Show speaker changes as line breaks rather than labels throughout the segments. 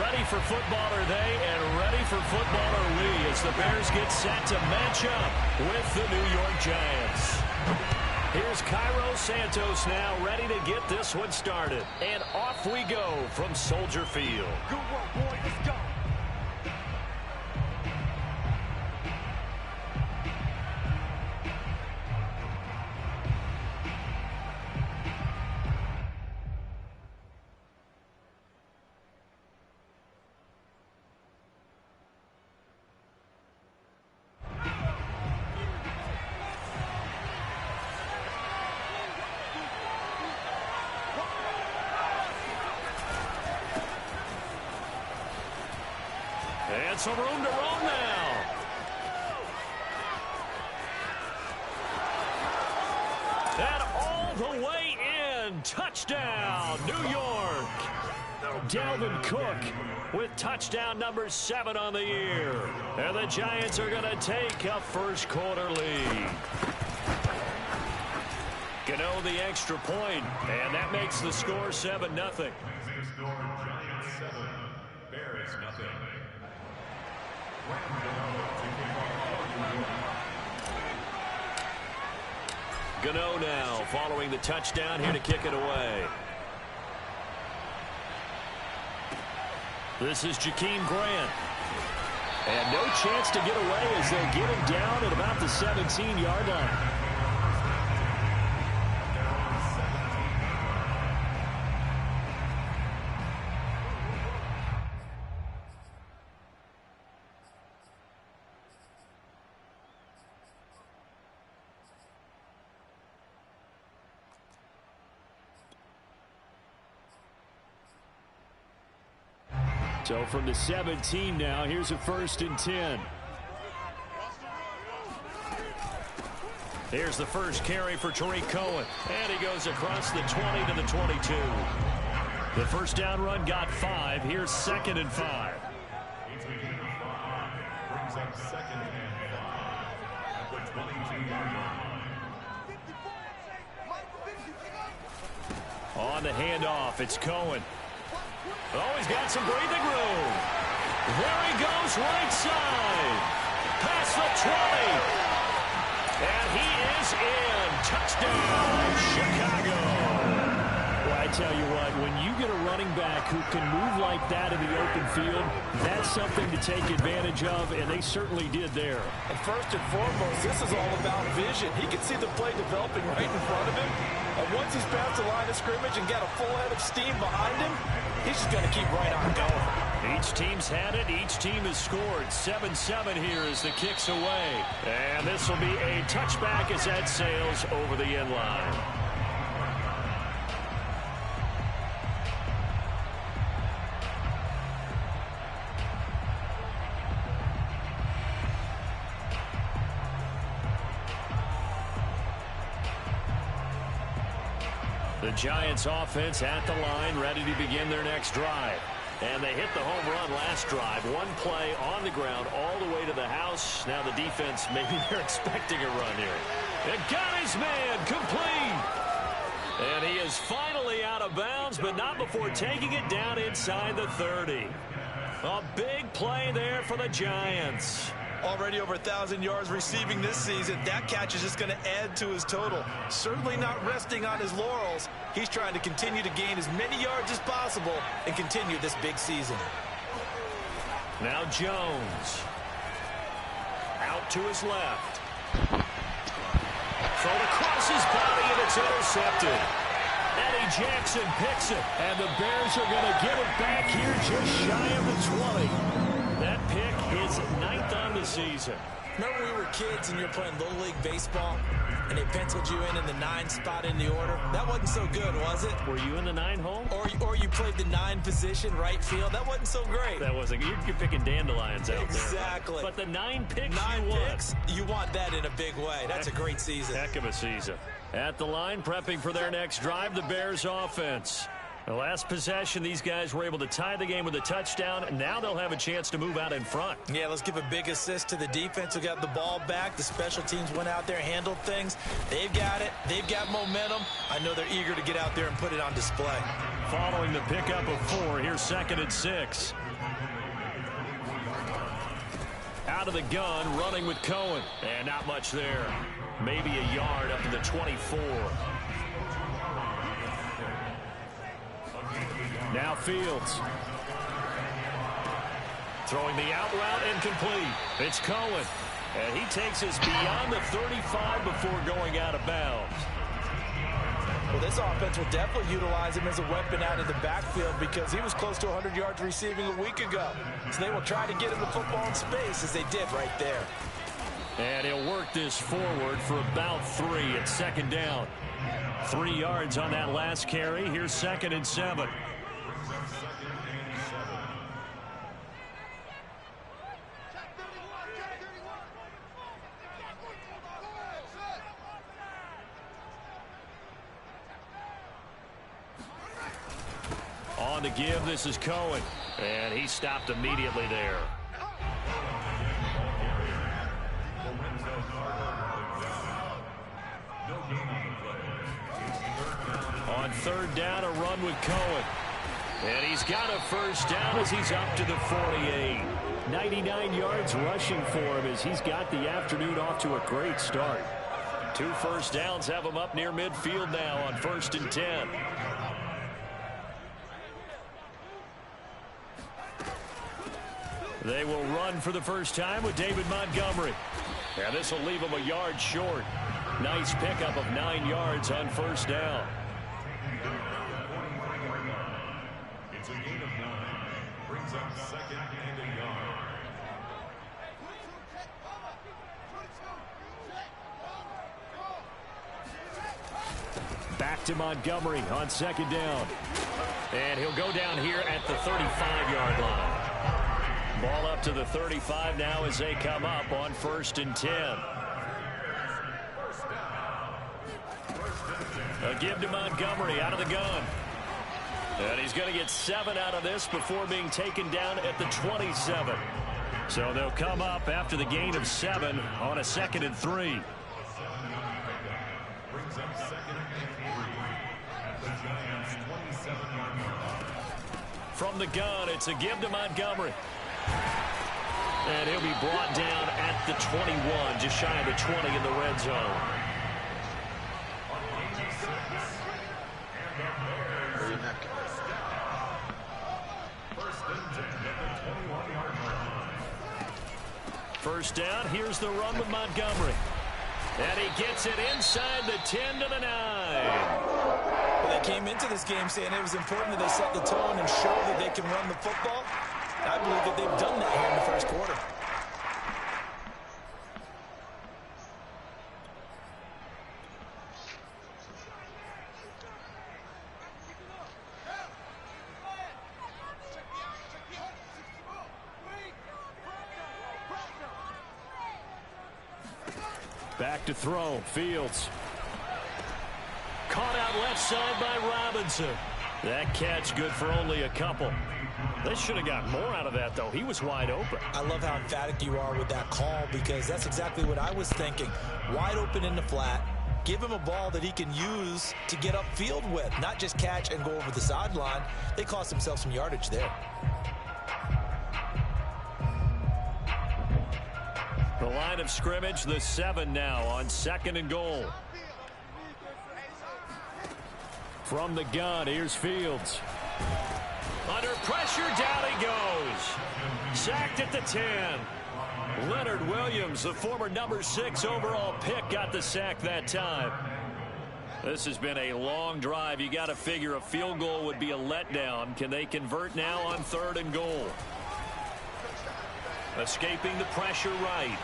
Ready for football are they, and ready for football are we as the Bears get set to match up with the New York Giants. Here's Cairo Santos now ready to get this one started. And off we go from Soldier Field.
Good work, boy. Let's go.
And some room to roam now. And all the way in. Touchdown, New York. Dalvin Cook with touchdown number 7 on the year. And the Giants are going to take a first quarter lead. Gano the extra point, and that makes the score 7-0.
Bears nothing.
Gano now following the touchdown here to kick it away. This is Jakeem Grant. And no chance to get away as they'll get him down at about the 17-yard line. So from the 17 now, here's a 1st and 10. Here's the first carry for Tariq Cohen. And he goes across the 20 to the 22. The first down run got 5. Here's 2nd and 5.
Brings up 2nd and 5 at the 22-yard line.
On the handoff, it's Cohen. Oh, he's got some breathing room. There he goes, right side. Past the 20. And he is in. Touchdown, Chicago. Well, I tell you what, when you get a running back who can move like that in the open field, that's something to take advantage of, and they certainly did there.
And first and foremost, this is all about vision. He can see the play developing right in front of him. And once he's past the line of scrimmage and got a full head of steam behind him, he's just going to keep right on going.
Each team's had it. Each team has scored. 7-7 here as the kick's away. And this will be a touchback as that sails over the end line. The Giants offense at the line, ready to begin their next drive. And they hit the home run last drive. One play on the ground all the way to the house. Now the defense, maybe they're expecting a run here. And got his man complete. And he is finally out of bounds, but not before taking it down inside the 30. A big play there for the Giants.
Already over 1,000 yards receiving this season. That catch is just going to add to his total. Certainly not resting on his laurels. He's trying to continue to gain as many yards as possible and continue this big season.
Now Jones. Out to his left. Thrown across his body, and it's intercepted. Eddie Jackson picks it, and the Bears are going to get it back here just shy of the 20. That pick is 9th on the season.
Remember we were kids and you were playing Little League Baseball, and they penciled you in the 9 spot in the order? That wasn't so good, was it?
Were you in the 9 hole?
Or you played the 9 position, right field? That wasn't so great.
That wasn't. You're picking dandelions out there.
Exactly.
But the 9 picks
9
you
picks, you want that in a big way. That's a great season.
Heck of a season. At the line, prepping for their next drive, the Bears offense. The last possession, these guys were able to tie the game with a touchdown, and now they'll have a chance to move out in front.
Yeah, let's give a big assist to the defense who got the ball back. The special teams went out there, handled things. They've got it. They've got momentum. I know they're eager to get out there and put it on display.
Following the pickup of 4, here's 2nd and 6. Out of the gun, running with Cohen. And not much there. Maybe a yard up to the 24. Now Fields. Throwing the out route incomplete. It's Cohen. And he takes us beyond the 35 before going out of bounds.
Well, this offense will definitely utilize him as a weapon out of the backfield because he was close to 100 yards receiving a week ago. So they will try to get him the football in space as they did right there.
And he'll work this forward for about 3 at second down. 3 yards on that last carry. Here's 2nd and 7. On to give, this is Cohen. And he stopped immediately there. On 3rd down, a run with Cohen. And he's got a first down as he's up to the 48. 99 yards rushing for him as he's got the afternoon off to a great start. 2 first downs have him up near midfield now on 1st and 10. They will run for the first time with David Montgomery. And this will leave him a yard short. Nice pickup of 9 yards on 1st down.
It's a gain of 9. Brings up 2nd and a yard.
Back to Montgomery on 2nd down. And he'll go down here at the 35-yard line. Ball up to the 35 now as they come up on 1st and 10. A give to Montgomery out of the gun. And he's going to get 7 out of this before being taken down at the 27. So they'll come up after the gain of 7 on a 2nd and 3.
Brings up 2nd and 3 at the Giants' 27-yard line.
From the gun, it's a give to Montgomery. And he'll be brought down at the 21, just shy of the 20 in the red zone. First down, here's the run with Montgomery. And he gets it inside the 10 to the 9.
Well, they came into this game saying it was important that they set the tone and show that they can run the football. I believe that they've done that here in the first quarter.
Back to throw. Fields. Caught out left side by Robinson. That catch good for only a couple. They should have got more out of that, though. He was wide open.
I love how emphatic you are with that call because that's exactly what I was thinking. Wide open in the flat. Give him a ball that he can use to get upfield with, not just catch and go over the sideline. They cost themselves some yardage there.
The line of scrimmage, the 7 now on 2nd and goal. From the gun, here's Fields. Under pressure, down he goes. Sacked at the 10. Leonard Williams, the former number 6 overall pick, got the sack that time. This has been a long drive. You got to figure a field goal would be a letdown. Can they convert now on 3rd and goal? Escaping the pressure right.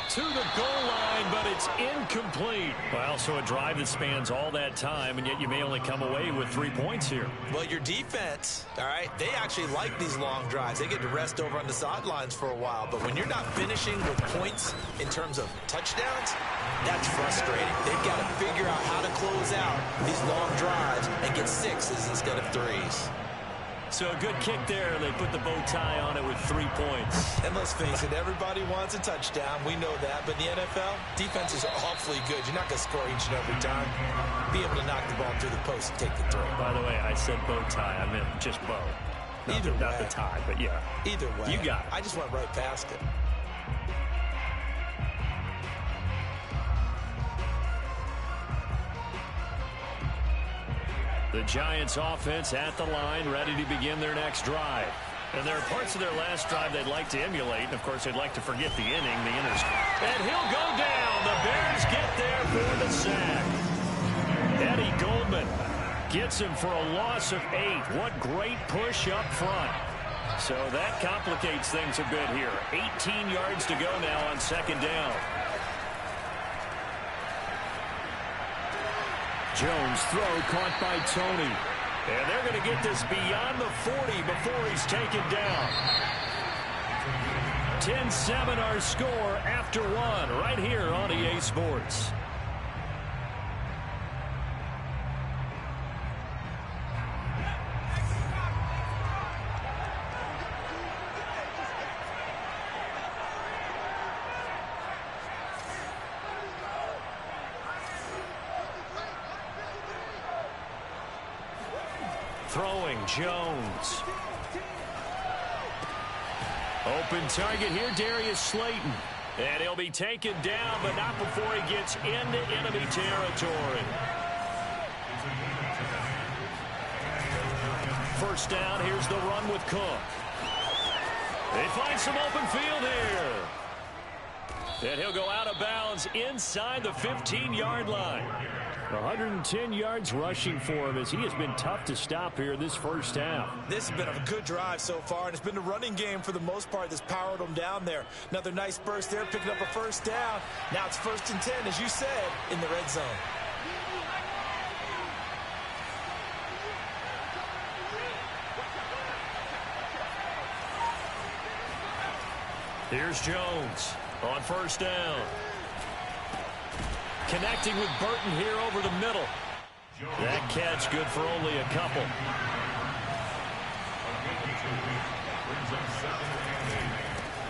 To the goal line, but it's incomplete. Well, so a drive that spans all that time, and yet you may only come away with 3 points here.
Well, your defense, all right, they actually like these long drives. They get to rest over on the sidelines for a while. But when you're not finishing with points in terms of touchdowns, that's frustrating. They've got to figure out how to close out these long drives and get 6s instead of 3s.
So a good kick there. They put the bow tie on it with 3 points.
And let's face it, everybody wants a touchdown. We know that. But in the NFL, defense is awfully good. You're not going to score each and every time. Be able to knock the ball through the post and take the throw.
By the way, I said bow tie. I meant just bow. Not the tie, but yeah.
Either way.
You got it.
I just went right past it.
The Giants offense at the line, ready to begin their next drive. And there are parts of their last drive they'd like to emulate. And, of course, they'd like to forget the inning, the interscore. And he'll go down. The Bears get there for the sack. Eddie Goldman gets him for a loss of 8. What great push up front. So that complicates things a bit here. 18 yards to go now on second down. Jones throw caught by Tony. And they're going to get this beyond the 40 before he's taken down. 10-7 our score after 1 right here on EA Sports. Throwing Jones. Open target here, Darius Slayton. And he'll be taken down, but not before he gets into enemy territory. First down, here's the run with Cook. They find some open field here. And he'll go out of bounds inside the 15-yard line. 110 yards rushing for him as he has been tough to stop here this first half.
This has been a good drive so far, and it's been the running game for the most part that's powered them down there. Another nice burst there, picking up a first down. Now it's 1st and 10, as you said, in the red zone.
Here's Jones on first down. Connecting with Burton here over the middle. That catch good for only a couple.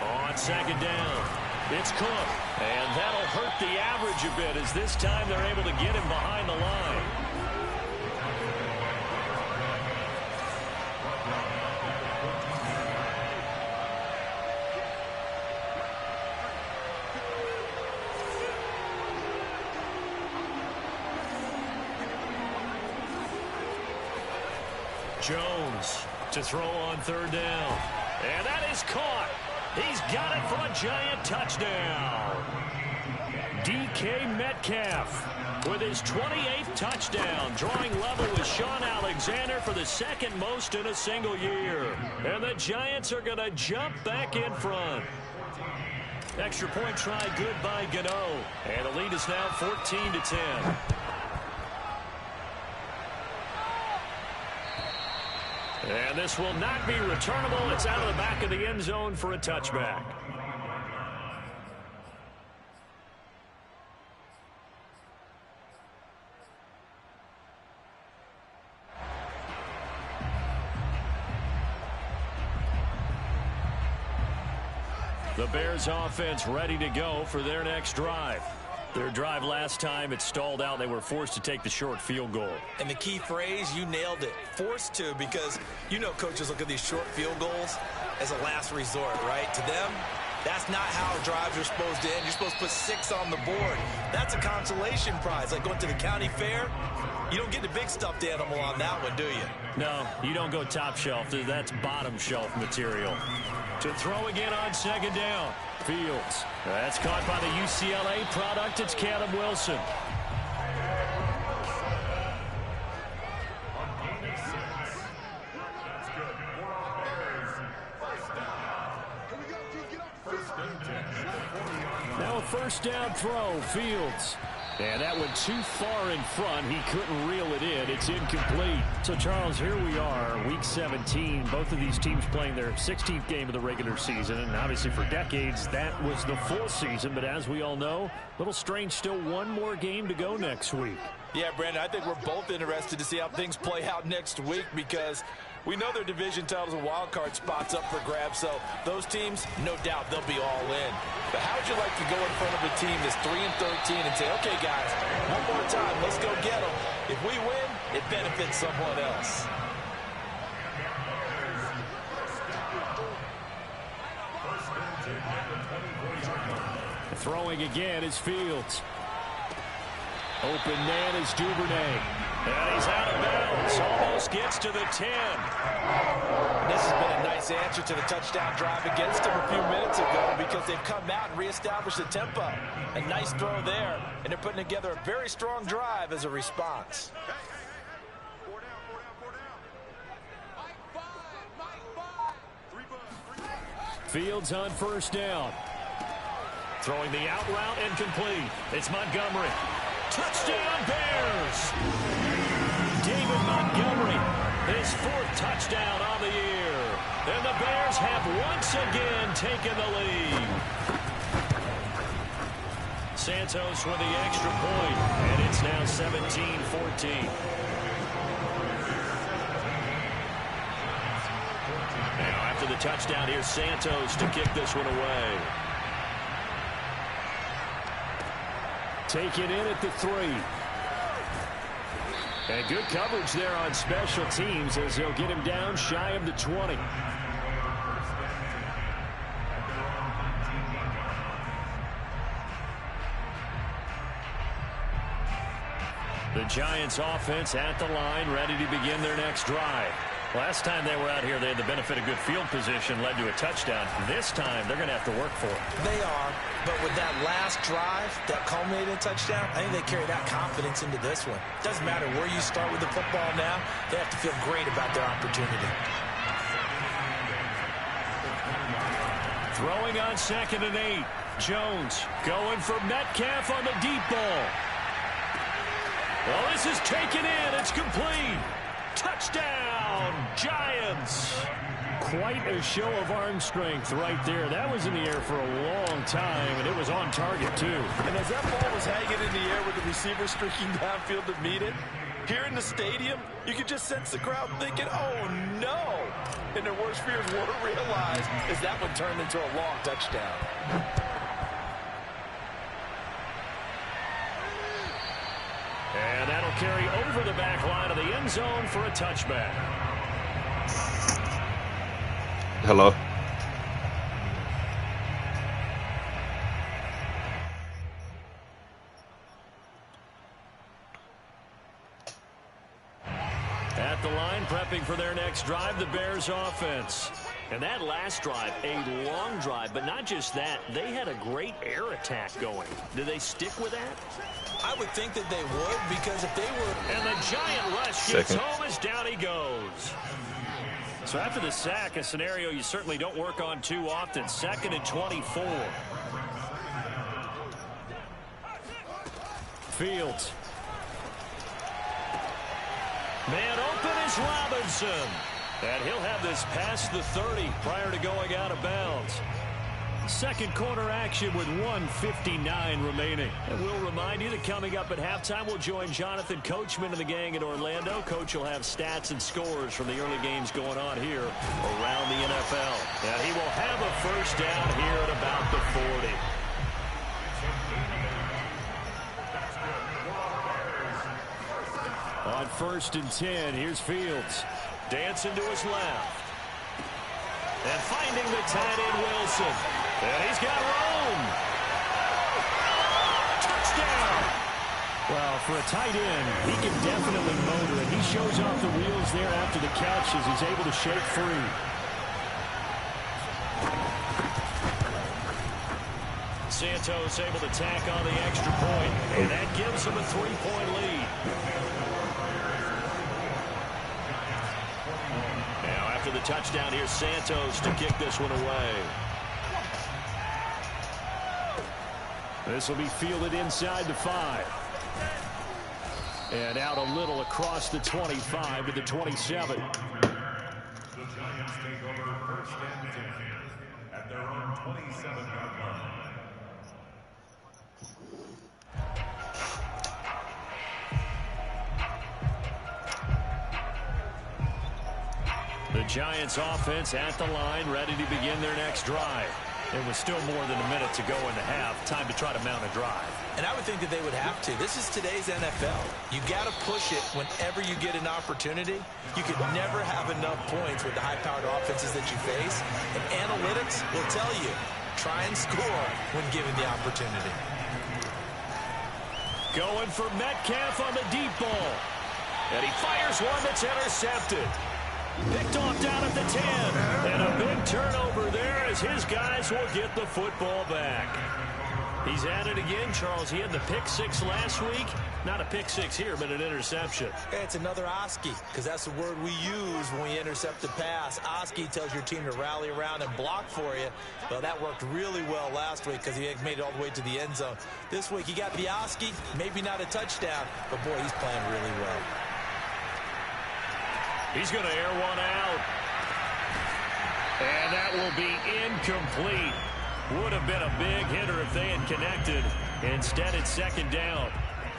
On second down, it's Cook. And that'll hurt the average a bit as this time they're able to get him behind the line. Jones to throw on third down. And that is caught. He's got it for a giant touchdown. DK Metcalf with his 28th touchdown, drawing level with Sean Alexander for the second most in a single year. And the Giants are going to jump back in front. Extra point try good by Gano. And the lead is now 14-10. And this will not be returnable. It's out of the back of the end zone for a touchback. The Bears offense ready to go for their next drive. Their drive last time, it stalled out. They were forced to take the short field goal.
And the key phrase, you nailed it. Forced to, because you know coaches look at these short field goals as a last resort, right? To them, that's not how drives are supposed to end. You're supposed to put 6 on the board. That's a consolation prize. Like going to the county fair, you don't get the big stuffed animal on that one, do you?
No, you don't go top shelf. That's bottom shelf material. To throw again on second down. Fields. That's caught by the UCLA product. It's Caleb Wilson. Now a first down throw. Fields. And that went too far in front. He couldn't reel it in. It's incomplete. So, Charles, here we are, Week 17. Both of these teams playing their 16th game of the regular season. And obviously for decades, that was the full season. But as we all know, a little strange, still one more game to go next week.
Yeah, Brandon, I think we're both interested to see how things play out next week because we know their division titles and wild card spots up for grabs, so those teams, no doubt, they'll be all in. But how would you like to go in front of a team that's 3-13 and say, okay, guys, one more time, let's go get them. If we win, it benefits someone else.
Throwing again is Fields. Open man is Duvernay. And he's out of bounds. Almost gets to the 10.
This has been a nice answer to the touchdown drive against them a few minutes ago because they've come out and reestablished the tempo. A nice throw there, and they're putting together a very strong drive as a response.
Fields on first down. Throwing the out route incomplete. It's Montgomery. Touchdown Bears! David Montgomery, his 4th touchdown on the year. And the Bears have once again taken the lead. Santos with the extra point, and it's now 17-14. Now after the touchdown, here's Santos to kick this one away. Taken in at the 3. And good coverage there on special teams as they'll get him down shy of the 20. The Giants offense at the line, ready to begin their next drive. Last time they were out here, they had the benefit of good field position, led to a touchdown. This time, they're going to have to work for it.
They are, but with that last drive, that culminating touchdown, I think they carry that confidence into this one. Doesn't matter where you start with the football now, they have to feel great about their opportunity.
Throwing on 2nd and 8. Jones going for Metcalf on the deep ball. Well, this is taken in. It's complete. Touchdown, Giants. Quite a show of arm strength right there. That was in the air for a long time, and it was on target, too.
And as that ball was hanging in the air with the receiver streaking downfield to meet it, here in the stadium, you could just sense the crowd thinking, oh, no. And their worst fears weren't realized as that one turned into a long touchdown.
And that'll carry over the back line of the end zone for a touchback.
Hello.
At the line, prepping for their next drive, the Bears offense. And that last drive, a long drive, but not just that. They had a great air attack going. Do they stick with that?
I would think that they would, because if they were...
And the giant rush gets home as down he goes. So after the sack, a scenario you certainly don't work on too often. 2nd and 24. Fields. Man open is Robinson. And he'll have this past the 30 prior to going out of bounds. Second quarter action with 1:59 remaining. And we'll remind you that coming up at halftime, we'll join Jonathan Coachman and the gang in Orlando. Coach will have stats and scores from the early games going on here around the NFL. And he will have a first down here at about the 40. On 1st and 10, here's Fields. Dancing to his left. And finding the tight end, Wilson. And he's got room. Touchdown. Well, for a tight end, he can definitely motor it. He shows off the wheels there after the catch as he's able to shake free. Santos able to tack on the extra point, and that gives him a 3-point lead. Now after the touchdown, here's Santos to kick this one away. This will be fielded inside the 5. And out a little across the 25 to the 27.
The Giants take over 1st and 10 at their own 27-yard line.
The Giants offense at the line, ready to begin their next drive. There was still more than a minute to go in the half. Time to try to mount a drive.
And I would think that they would have to. This is today's NFL. You got to push it whenever you get an opportunity. You could never have enough points with the high-powered offenses that you face. And analytics will tell you, try and score when given the opportunity.
Going for Metcalf on the deep ball. And he fires one that's intercepted. Picked off down at the 10. And a big turnover there as his guys will get the football back. He's at it again, Charles. He had the pick six last week. Not a pick six here, but an interception.
It's another Oski, because that's the word we use when we intercept the pass. Oski tells your team to rally around and block for you. Well, that worked really well last week because he made it all the way to the end zone. This week, he got the Oski, maybe not a touchdown, but, boy, he's playing really well.
He's going to air one out. And that will be incomplete. Would have been a big hitter if they had connected. Instead, it's second down.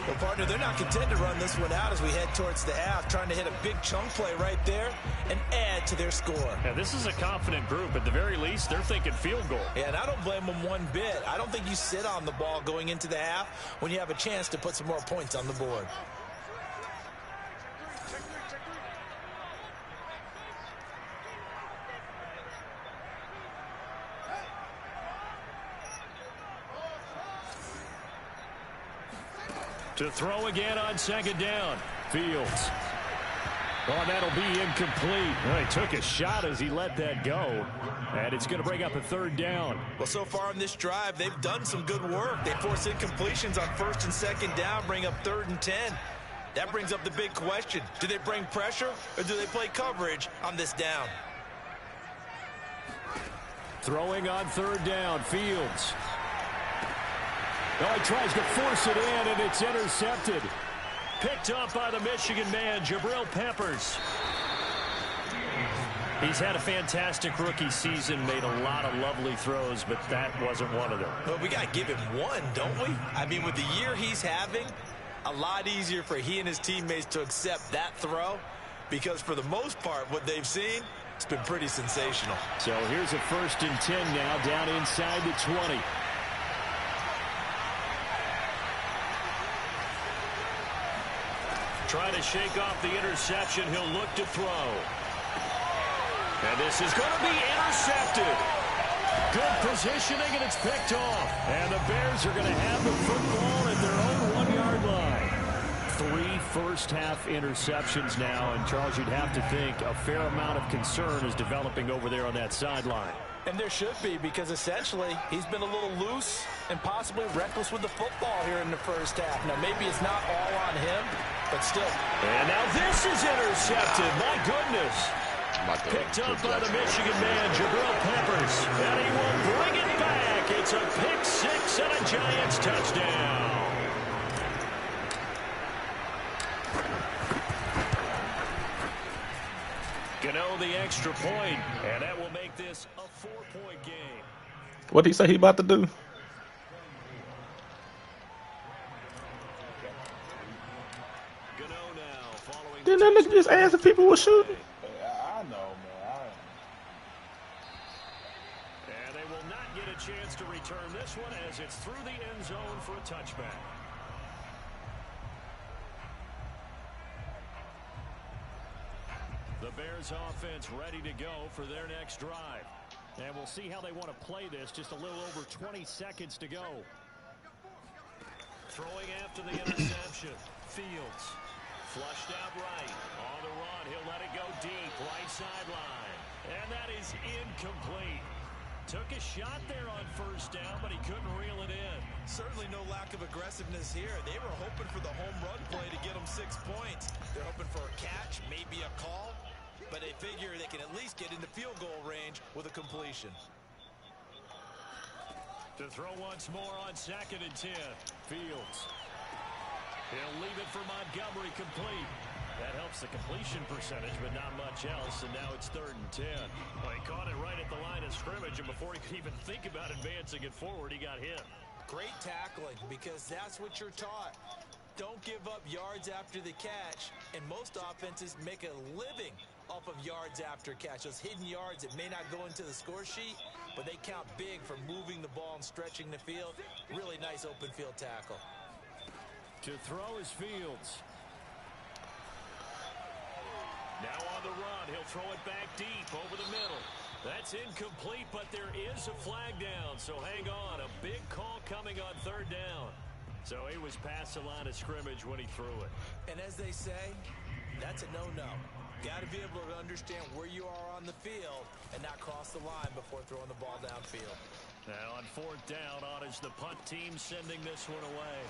Well, partner, they're not content to run this one out as we head towards the half, trying to hit a big chunk play right there and add to their score.
Yeah, this is a confident group. At the very least, they're thinking field goal.
Yeah, and I don't blame them one bit. I don't think you sit on the ball going into the half when you have a chance to put some more points on the board.
To throw again on second down. Fields. Oh, that'll be incomplete. Well, he took a shot as he let that go. And it's going to bring up a third down.
Well, so far in this drive, they've done some good work. They force incompletions on first and second down, bring up 3rd and 10. That brings up the big question. Do they bring pressure or do they play coverage on this down?
Throwing on 3rd down. Fields. Oh, he tries to force it in, and it's intercepted. Picked up by the Michigan man, Jabril Peppers. He's had a fantastic rookie season, made a lot of lovely throws, but that wasn't one of them.
Well, we got to give him one, don't we? I mean, with the year he's having, a lot easier for he and his teammates to accept that throw because for the most part, what they've seen, it's been pretty sensational.
So here's a 1st and 10 now, down inside the 20. Trying to shake off the interception. He'll look to throw. And this is going to be intercepted. Good positioning, and it's picked off. And the Bears are going to have the football at their own 1-yard line. 3 first-half interceptions now. And, Charles, you'd have to think a fair amount of concern is developing over there on that sideline.
And there should be, because essentially he's been a little loose and possibly reckless with the football here in the first half. Now, maybe it's not all on him, but still.
And now this is intercepted. My goodness. Picked up by the Michigan man, Jabril Peppers. And he will bring it back. It's a pick six and a Giants touchdown. Gano the extra point, and that will make this a 4-point game.
What did he say he about to do?
Gano now following.
Didn't that nigga just ask if people were shooting?
I know, man.
And they will not get a chance to return this one as it's through the end zone for a touchback. The Bears offense ready to go for their next drive. And we'll see how they want to play this. Just a little over 20 seconds to go. Throwing after the interception. Fields. Flushed out right. On the run. He'll let it go deep. Right sideline. And that is incomplete. Took a shot there on first down, but he couldn't reel it in.
Certainly no lack of aggressiveness here. They were hoping for the home run play to get them 6 points. They're hoping for a catch, maybe a call, but they figure they can at least get into field goal range with a completion.
To throw once more on 2nd and 10. Fields. He'll leave it for Montgomery complete. That helps the completion percentage, but not much else, and now it's 3rd and 10. Well, he caught it right at the line of scrimmage, and before he could even think about advancing it forward, he got hit.
Great tackling, because that's what you're taught. Don't give up yards after the catch, and most offenses make a living off of yards after catch. Those hidden yards that may not go into the score sheet, but they count big for moving the ball and stretching the field. Really nice open field tackle.
To throw is Fields. Now on the run, he'll throw it back deep over the middle. That's incomplete, but there is a flag down, so hang on. A big call coming on third down. So he was past the line of scrimmage when he threw it.
And as they say, that's a no-no. Got to be able to understand where you are on the field and not cross the line before throwing the ball downfield.
Now on fourth down, on is the punt team sending this one away.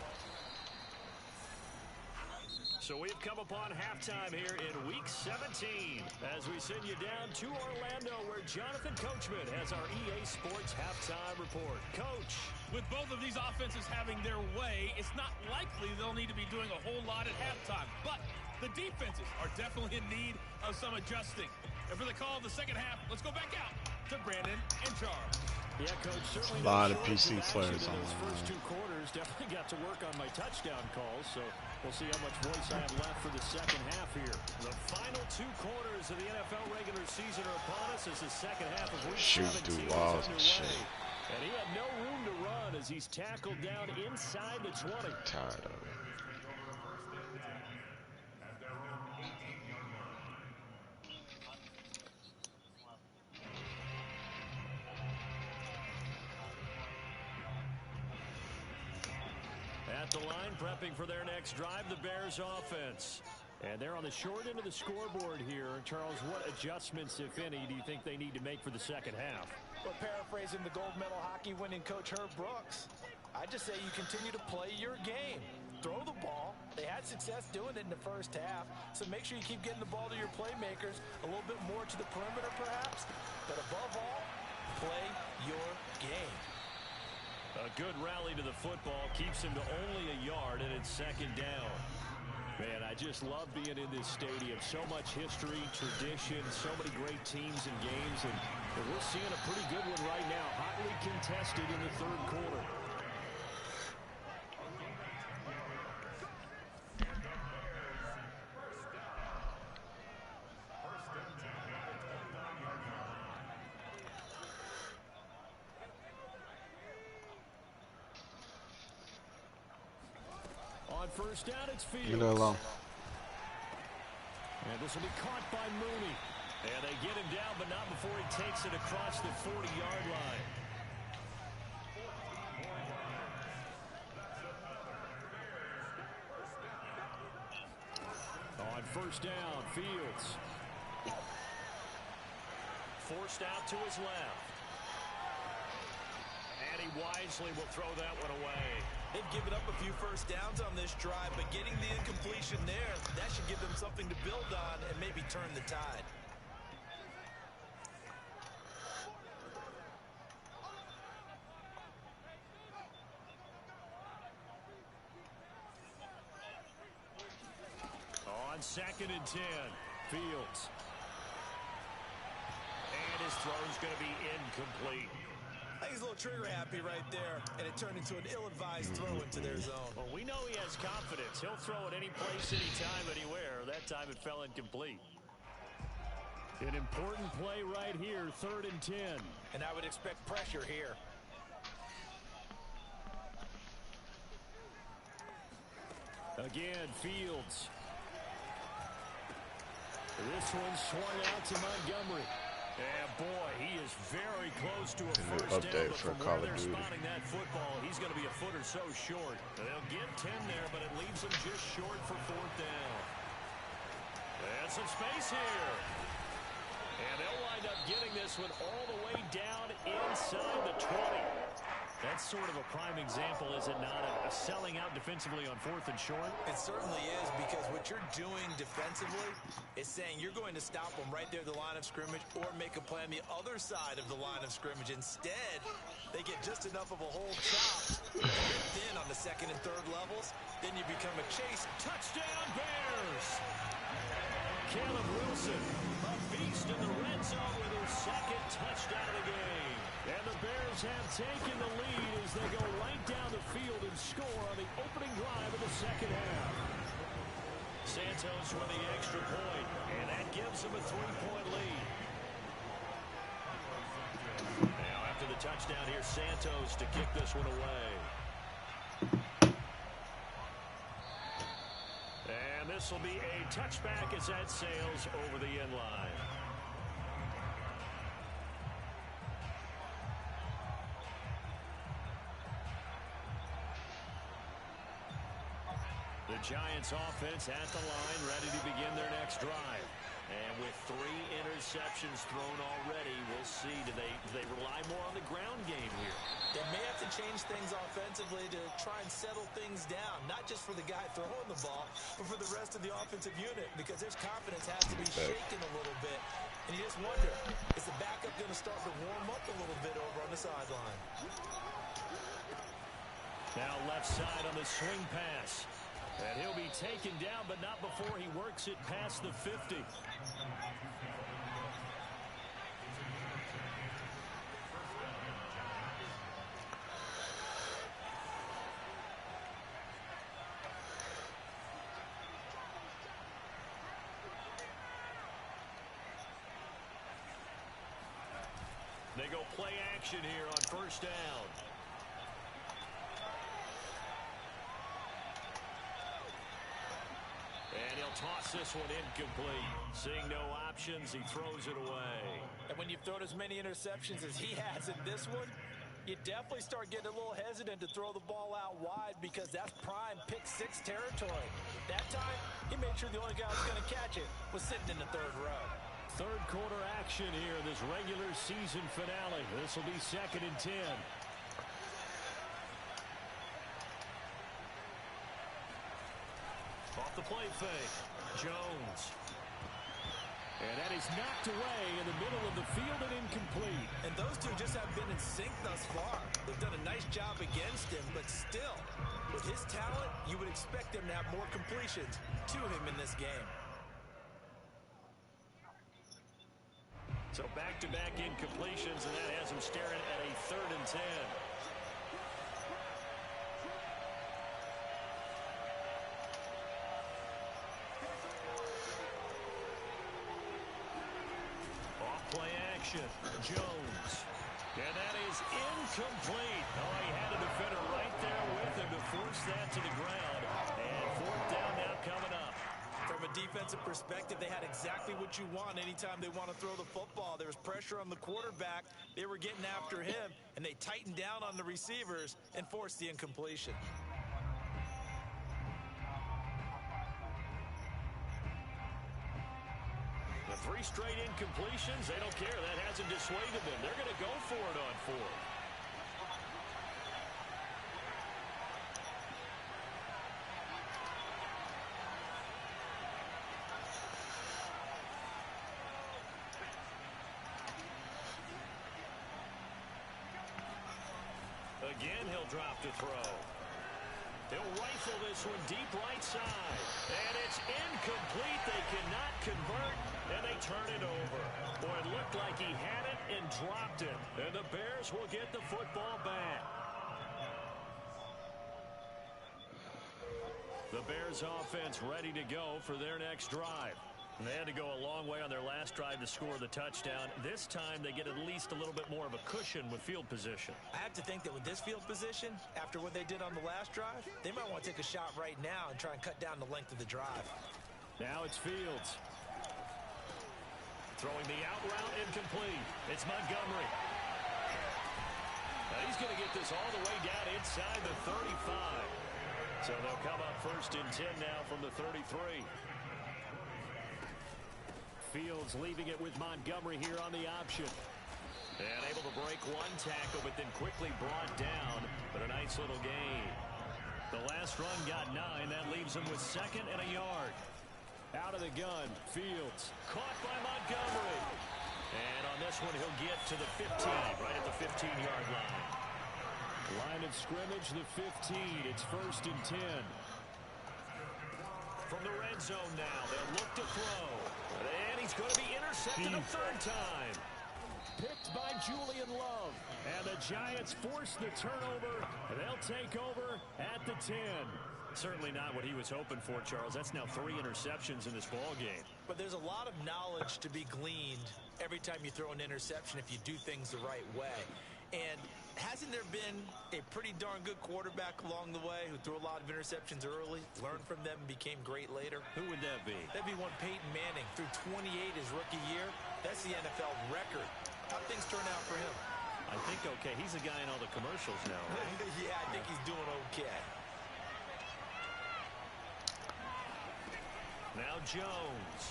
So we've come upon halftime here in Week 17 as we send you down to Orlando where Jonathan Coachman has our EA Sports Halftime Report. Coach.
With both of these offenses having their way, it's not likely they'll need to be doing a whole lot at halftime. But the defenses are definitely in need of some adjusting. And for the call of the second half, let's go back out to Brandon and Charles.
Yeah, Coach, certainly
a lot of PC players on
those first two quarters. Definitely got to work on my touchdown calls, so we'll see how much voice I have left for the second half here. The final two quarters of the NFL regular season are upon us as the second half of Week 17 is underway. And he had no room to run as he's tackled down inside the 20.
Tired of it.
At the line, prepping for their next drive, the Bears offense. And they're on the short end of the scoreboard here. Charles, what adjustments, if any, do you think they need to make for the second half?
Well, paraphrasing the gold medal hockey winning coach Herb Brooks, I just say you continue to play your game. Throw the ball. They had success doing it in the first half, so make sure you keep getting the ball to your playmakers, a little bit more to the perimeter perhaps, but above all, play your game.
A good rally to the football keeps him to only a yard, and it's second down. Man, I just love being in this stadium. So much history, tradition, so many great teams and games, and we're seeing a pretty good one right now. Hotly contested in the third quarter. On first down, it's Fields.
Leave it alone.
And this will be caught by Mooney. And they get him down, but not before he takes it across the 40-yard line. On first down, Fields. Forced out to his left. And he wisely will throw that one away.
They've given up a few first downs on this drive, but getting the incompletion there, that should give them something to build on and maybe turn the tide.
On second and 10, Fields. And his throw's going to be incomplete.
I think he's a little trigger happy right there, and it turned into an ill-advised throw into their zone.
Well, we know he has confidence. He'll throw it any place, anytime, anywhere. That time it fell incomplete. An important play right here, 3rd and 10.
And I would expect pressure here.
Again, Fields. This one swung out to Montgomery. And boy, he is very close to a first down, but from where they're spotting that football, he's going to be a foot or so short. They'll get 10 there, but it leaves them just short for 4th down. And some space here. And they'll wind up getting this one all the way down inside the 20. That's sort of a prime example, is it not, of selling out defensively on 4th and short?
It certainly is, because what you're doing defensively is saying you're going to stop them right there at the line of scrimmage or make a play on the other side of the line of scrimmage. Instead, they get just enough of a hole chopped, ripped in on the 2nd and 3rd levels, then you become a chase.
Touchdown, Bears! Caleb Wilson, a beast in the red zone with his 2nd touchdown of the game. And the Bears have taken the lead as they go right down the field and score on the opening drive of the second half. Santos with the extra point, and that gives them a 3-point lead. Now after the touchdown, here's Santos to kick this one away. And this will be a touchback as that sails over the end line. The Giants offense at the line, ready to begin their next drive. And with 3 interceptions thrown already, we'll see. Do they rely more on the ground game here?
They may have to change things offensively to try and settle things down, not just for the guy throwing the ball, but for the rest of the offensive unit, because their confidence has to be shaken a little bit. And you just wonder, is the backup going to start to warm up a little bit over on the sideline?
Now left side on the swing pass. And he'll be taken down, but not before he works it past the 50. They go play action here on first down. And he'll toss this one incomplete. Seeing no options, he throws it away.
And when you've thrown as many interceptions as he has in this one, you definitely start getting a little hesitant to throw the ball out wide because that's prime pick-6 territory. That time, he made sure the only guy who was going to catch it was sitting in the third row.
Third quarter action here, this regular season finale. This will be 2nd and 10. Off the play fake, Jones. And that is knocked away in the middle of the field and incomplete.
And those two just have been in sync thus far. They've done a nice job against him, but still, with his talent, you would expect him to have more completions to him in this game.
So back-to-back incompletions, and that has him staring at a 3rd and 10. Play action, Jones. And that is incomplete. Oh, he had a defender right there with him to force that to the ground. And 4th down now coming up.
From a defensive perspective, they had exactly what you want anytime they want to throw the football. There was pressure on the quarterback. They were getting after him, and they tightened down on the receivers and forced the incompletion.
The 3 straight incompletions, they don't care. That hasn't dissuaded them. They're going to go for it on 4th. Again, he'll drop to throw. He'll rifle this one deep right side. And it's incomplete. They cannot convert, and they turn it over. Boy, it looked like he had it and dropped it. And the Bears will get the football back. The Bears offense ready to go for their next drive. They had to go a long way on their last drive to score the touchdown. This time they get at least a little bit more of a cushion with field position.
I have to think that with this field position, after what they did on the last drive, they might want to take a shot right now and try and cut down the length of the drive.
Now it's Fields. Throwing the out route incomplete. It's Montgomery. Now he's going to get this all the way down inside the 35. So they'll come up 1st and 10 now from the 33. Fields leaving it with Montgomery here on the option. And able to break one tackle, but then quickly brought down. But a nice little gain. The last run got 9. That leaves him with 2nd and a yard. Out of the gun, Fields. Caught by Montgomery. And on this one, he'll get to the 15, right at the 15-yard line. Line of scrimmage, the 15. It's 1st and 10. From the red zone now, they'll look to throw. And he's going to be intercepted a 3rd time. Picked by Julian Love. And the Giants force the turnover. They'll take over at the 10. Certainly not what he was hoping for, Charles. That's now 3 interceptions in this ball game.
But there's a lot of knowledge to be gleaned every time you throw an interception if you do things the right way. And hasn't there been a pretty darn good quarterback along the way who threw a lot of interceptions early, learned from them, and became great later?
Who would that be?
That'd be one Peyton Manning. Threw 28 his rookie year. That's the NFL record. How'd things turn out for him?
I think okay. He's a guy in all the commercials now, right?
Yeah, I think he's doing okay.
Jones.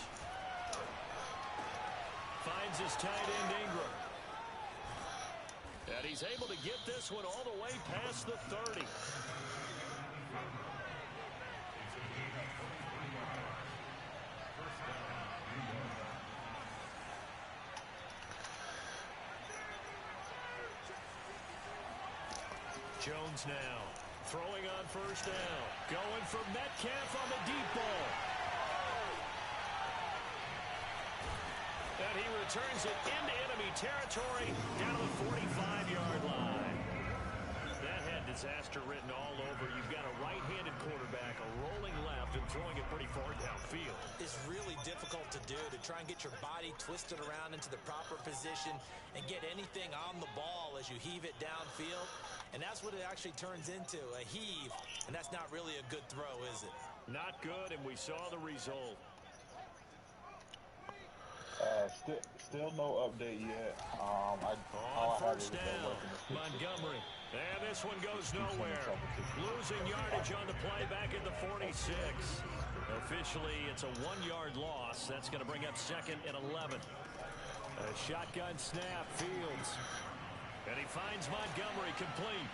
Finds his tight end Ingram. And he's able to get this one all the way past the 30. Jones now throwing on first down. Going for Metcalf on the deep ball. And he returns it into enemy territory down to the 45-yard line. That had disaster written all over. You've got a right-handed quarterback, a rolling left, and throwing it pretty far downfield.
It's really difficult to do, to try and get your body twisted around into the proper position and get anything on the ball as you heave it downfield. And that's what it actually turns into, a heave. And that's not really a good throw, is it?
Not good, and we saw the result.
Still no update yet.
On first down, Montgomery. And this one goes nowhere. Losing yardage on the play back at the 46. Officially, it's a 1-yard loss. That's going to bring up 2nd and 11. A shotgun snap, Fields. And he finds Montgomery complete.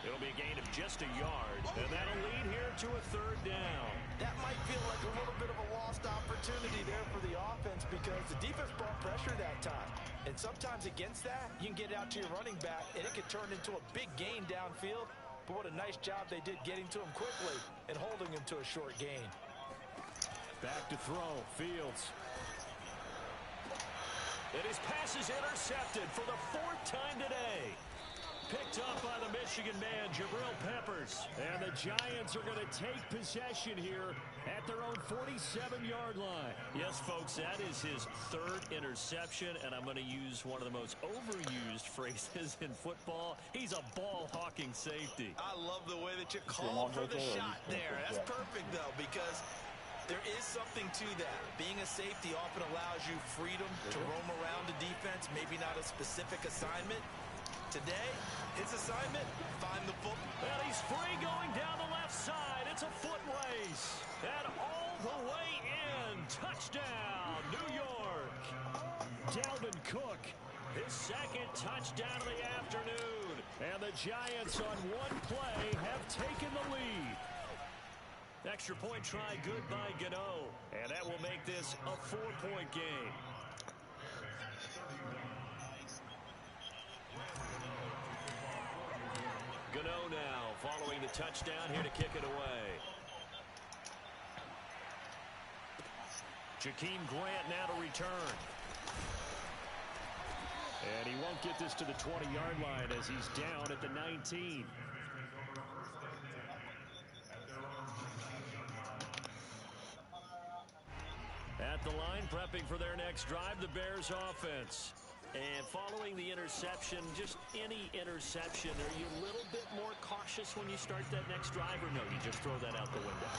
It'll be a gain of just a yard. And that'll lead here to a 3rd down.
That might feel like a little bit of a lost opportunity there for the offense because the defense brought pressure that time. And sometimes against that, you can get out to your running back, and it could turn into a big gain downfield. But what a nice job they did getting to him quickly and holding him to a short gain.
Back to throw, Fields. And his pass is intercepted for the 4th time today. Picked up by the Michigan man, Jabril Peppers. And the Giants are going to take possession here at their own 47-yard line. Yes, folks, that is his 3rd interception, and I'm going to use one of the most overused phrases in football. He's a ball-hawking safety.
I love the way that you called for the shot there. That's perfect, though, because there is something to that. Being a safety often allows you freedom to roam around the defense, maybe not a specific assignment. Today, his assignment, find the football.
And he's free going down the left side. It's a foot race. And all the way in. Touchdown, New York. Dalvin Cook, his 2nd touchdown of the afternoon. And the Giants on one play have taken the lead. Extra point try good by Gano. And that will make this a 4-point game. Gano now following the touchdown here to kick it away. Jakeem Grant now to return. And he won't get this to the 20-yard line as he's down at the 19. At the line, prepping for their next drive, the Bears offense. And following the interception, just any interception, are you a little bit more cautious when you start that next drive, or no, you just throw that out the window?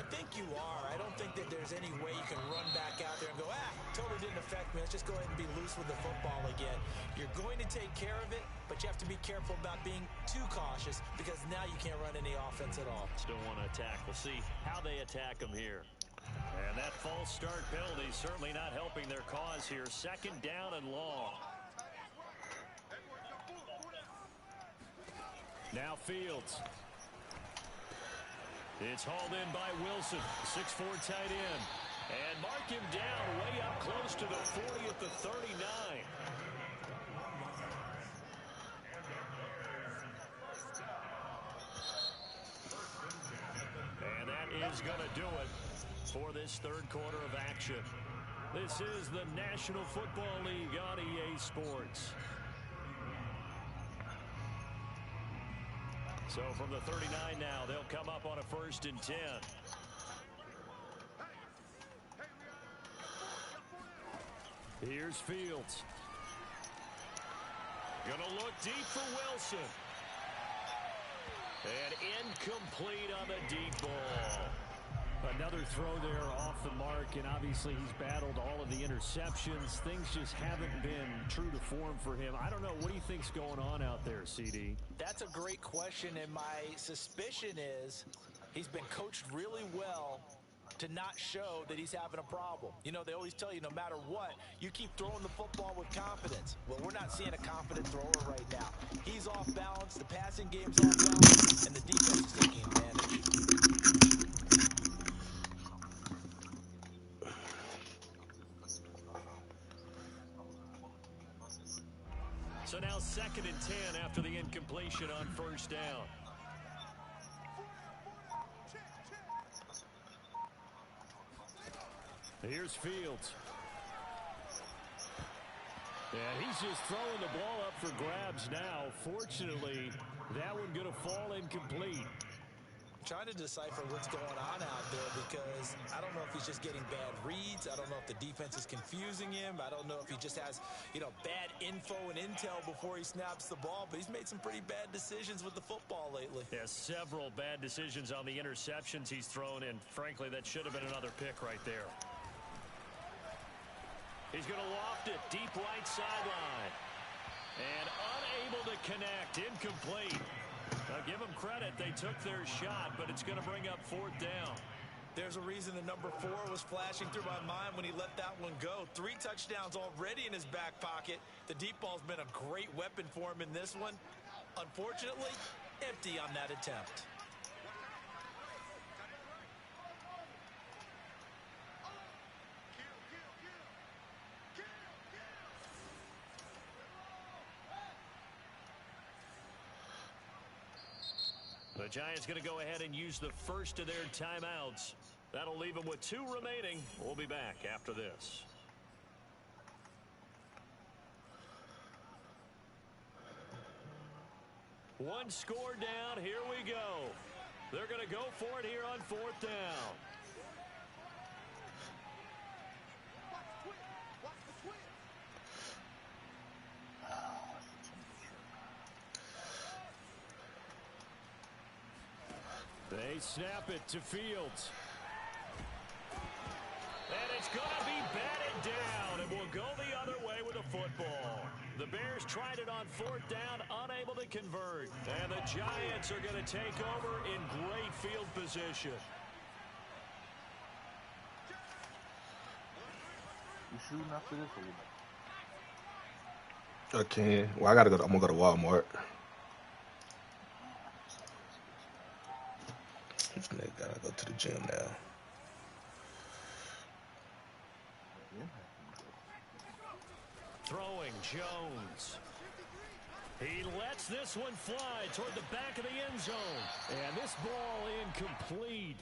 I think you are. I don't think that there's any way you can run back out there and go, totally didn't affect me. Let's just go ahead and be loose with the football again. You're going to take care of it, but you have to be careful about being too cautious because now you can't run any offense at all.
Still want to attack. We'll see how they attack them here. And that false start penalty certainly not helping their cause here. 2nd down and long. Now Fields. It's hauled in by Wilson, 6'4" tight end. And mark him down way up close to the 40 at the 39. And that is going to do it for this 3rd quarter of action. This is the National Football League on EA Sports. So from the 39 now, they'll come up on a 1st and 10. Here's Fields. Gonna look deep for Wilson. And incomplete on the deep ball. Another throw there off the mark, and obviously he's battled all of the interceptions. Things just haven't been true to form for him. I don't know. What do you think's going on out there, CD?
That's a great question, and my suspicion is he's been coached really well to not show that he's having a problem. You know, they always tell you no matter what, you keep throwing the football with confidence. Well, we're not seeing a confident thrower right now. He's off balance, the passing game's off balance, and the defense is taking advantage.
So now 2nd and 10 after the incompletion on 1st down. Here's Fields. And he's just throwing the ball up for grabs now. Fortunately, that one going to fall incomplete.
Trying to decipher what's going on out there because I don't know if he's just getting bad reads. I don't know if the defense is confusing him. I don't know if he just has, bad info and intel before he snaps the ball. But he's made some pretty bad decisions with the football lately.
Yeah, several bad decisions on the interceptions he's thrown, and frankly, that should have been another pick right there. He's going to loft it deep right sideline. And unable to connect, incomplete. Now, give them credit. They took their shot, but it's going to bring up 4th down.
There's a reason the number 4 was flashing through my mind when he let that one go. 3 touchdowns already in his back pocket. The deep ball's been a great weapon for him in this one. Unfortunately, empty on that attempt.
The Giants going to go ahead and use the first of their timeouts. That'll leave them with 2 remaining. We'll be back after this. One score down. Here we go. They're going to go for it here on 4th down. They snap it to Fields. And it's going to be batted down, and will go the other way with the football. The Bears tried it on 4th down, unable to convert. And the Giants are going to take over in great field position.
You shooting after this or what?
I can. Well, I'm gonna go to Walmart. This nigga gotta go to the gym now.
Throwing Jones. He lets this one fly toward the back of the end zone. And this ball incomplete.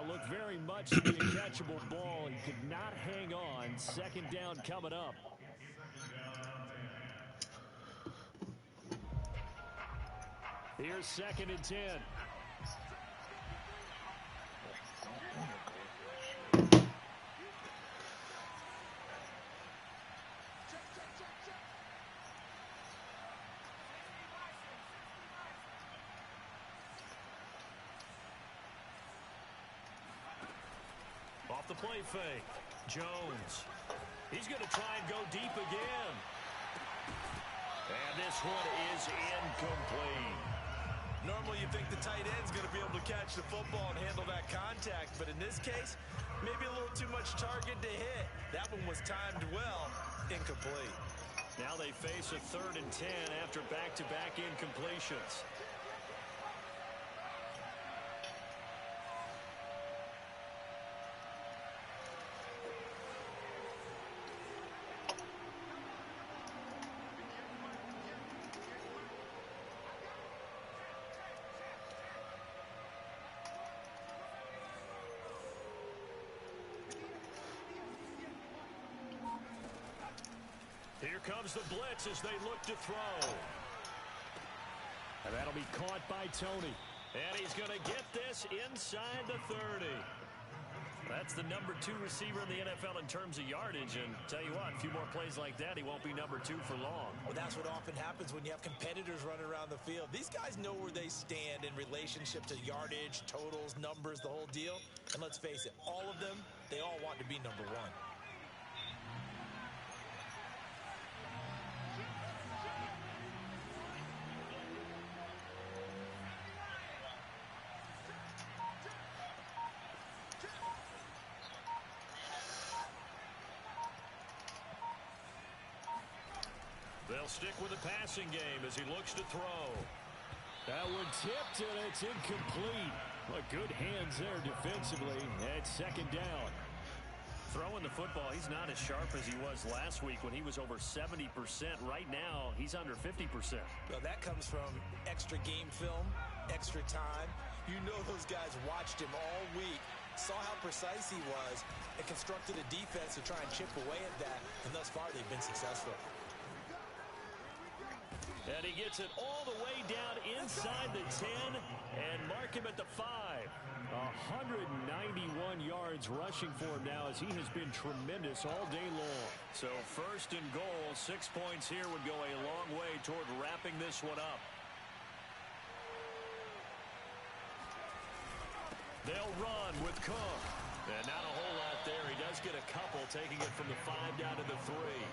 Looked very much to be a catchable ball. He could not hang on. 2nd down coming up. Here's 2nd and 10. Off the play fake. Jones. He's going to try and go deep again. And this one is incomplete.
Normally you think the tight end's going to be able to catch the football and handle that contact, but in this case, maybe a little too much target to hit. That one was timed well. Incomplete.
Now they face a 3rd and 10 after back-to-back incompletions. Here comes the blitz as they look to throw. And that'll be caught by Tony. And he's going to get this inside the 30. That's the number 2 receiver in the NFL in terms of yardage. And tell you what, a few more plays like that, he won't be number 2 for long.
Well, that's what often happens when you have competitors running around the field. These guys know where they stand in relationship to yardage, totals, numbers, the whole deal. And let's face it, all of them, they all want to be number 1.
They'll stick with the passing game as he looks to throw.
That one tipped, and it's incomplete. But good hands there defensively at second down.
Throwing the football, he's not as sharp as he was last week when he was over 70%. Right now, he's under 50%.
Well, that comes from extra game film, extra time. You know those guys watched him all week, saw how precise he was, and constructed a defense to try and chip away at that, and thus far they've been successful.
And he gets it all the way down inside the 10 and mark him at the 5.
191 yards rushing for him now as he has been tremendous all day long.
So first and goal, 6 points here would go a long way toward wrapping this one up. They'll run with Cook. And not a whole lot there. He does get a couple, taking it from the 5 down to the 3.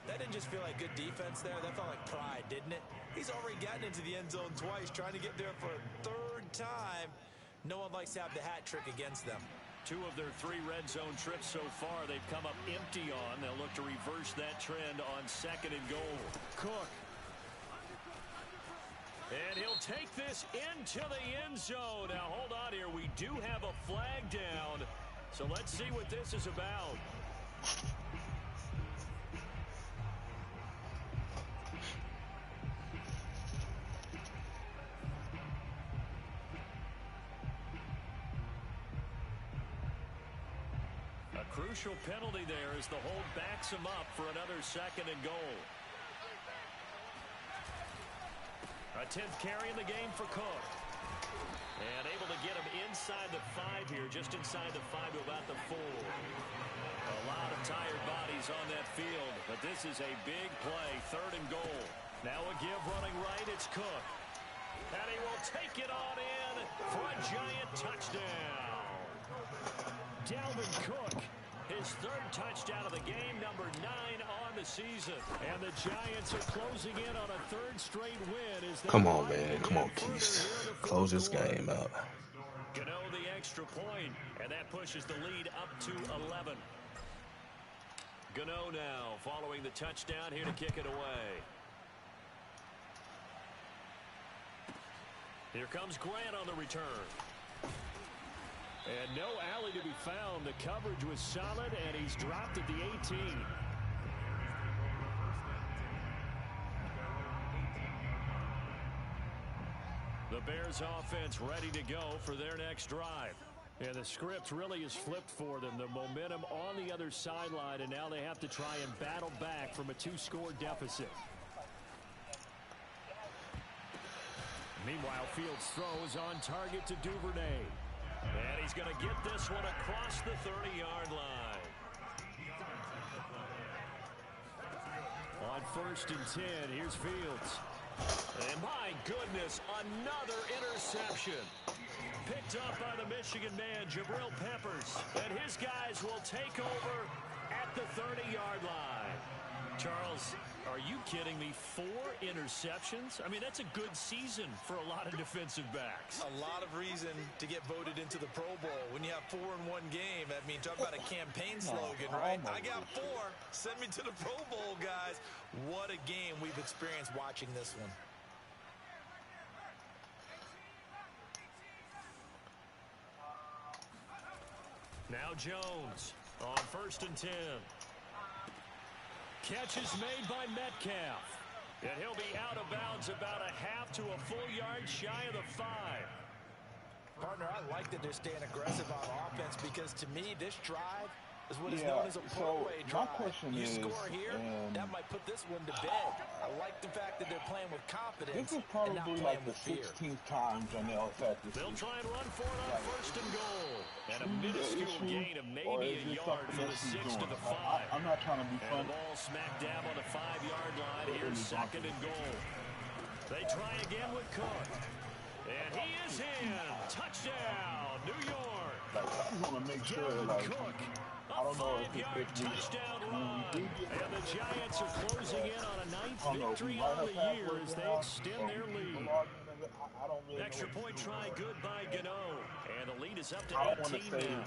That didn't just feel like good defense there. That felt like pride, didn't it? He's already gotten into the end zone twice, trying to get there for a third time. No one likes to have the hat trick against them.
2 of their 3 red zone trips so far they've come up empty on. They'll look to reverse that trend on second and goal.
Cook.
And he'll take this into the end zone. Now, hold on here. We do have a flag down. So let's see what this is about. A crucial penalty there as the hold backs him up for another second and goal. A 10th carry in the game for Cook. And able to get him inside the 5 here, just inside the 5 to about the 4. A lot of tired bodies on that field, but this is a big play, 3rd and goal. Now a give running right, it's Cook. And he will take it on in for a giant touchdown.
Dalvin Cook.
His 3rd touchdown of the game, number 9 on the season.
And the Giants are closing in on a 3rd straight win. As they
Come on, man. Come on, Keith. Close this game out.
Gano the extra point, and that pushes the lead up to 11. Gano now following the touchdown here to kick it away. Here comes Grant on the return.
And no alley to be found. The coverage was solid, and he's dropped at the 18.
The Bears offense ready to go for their next drive.
And the script really is flipped for them. The momentum on the other sideline, and now they have to try and battle back from a 2-score deficit. Meanwhile, Fields throws on target to Duvernay.
And he's going to get this one across the 30-yard line.
On 1st and 10, here's Fields.
And my goodness, another interception. Picked up by the Michigan man, Jabril Peppers. And his guys will take over at the 30-yard line. Charles, are you kidding me? 4 interceptions? I mean, that's a good season for a lot of defensive backs.
A lot of reason to get voted into the Pro Bowl. When you have 4 in one game, I mean, talk about a campaign slogan, right? I got 4. Send me to the Pro Bowl, guys. What a game we've experienced watching this one.
Now Jones on 1st and 10. Catch is made by Metcalf. And he'll be out of bounds about a half to a full yard shy of the 5.
Partner, I like that they're staying aggressive on offense because to me, this drive is what is known as a put-away drive.
My question
you
is,
score here, that might put this one to bed. I like the fact that they're playing with confidence.
This is probably like the 16th time Janelle attacked this.
They'll try and run for it on 1st and goal. And a minuscule gain of maybe a yard from the 6 to the 5.
I'm not trying to be funny.
And the ball smack dab on the 5-yard line. Here's 2nd and goal. They try again with Cook. And he is in. Touchdown, New York.
Like, I just want to make sure, like,
Cook.
I don't know if
Touchdown run. And the Giants are closing in on a 9th victory
right
on the year as they extend their lead.
Really
Extra point try good by Gano. And the lead is up to
I don't
18
want to say
now.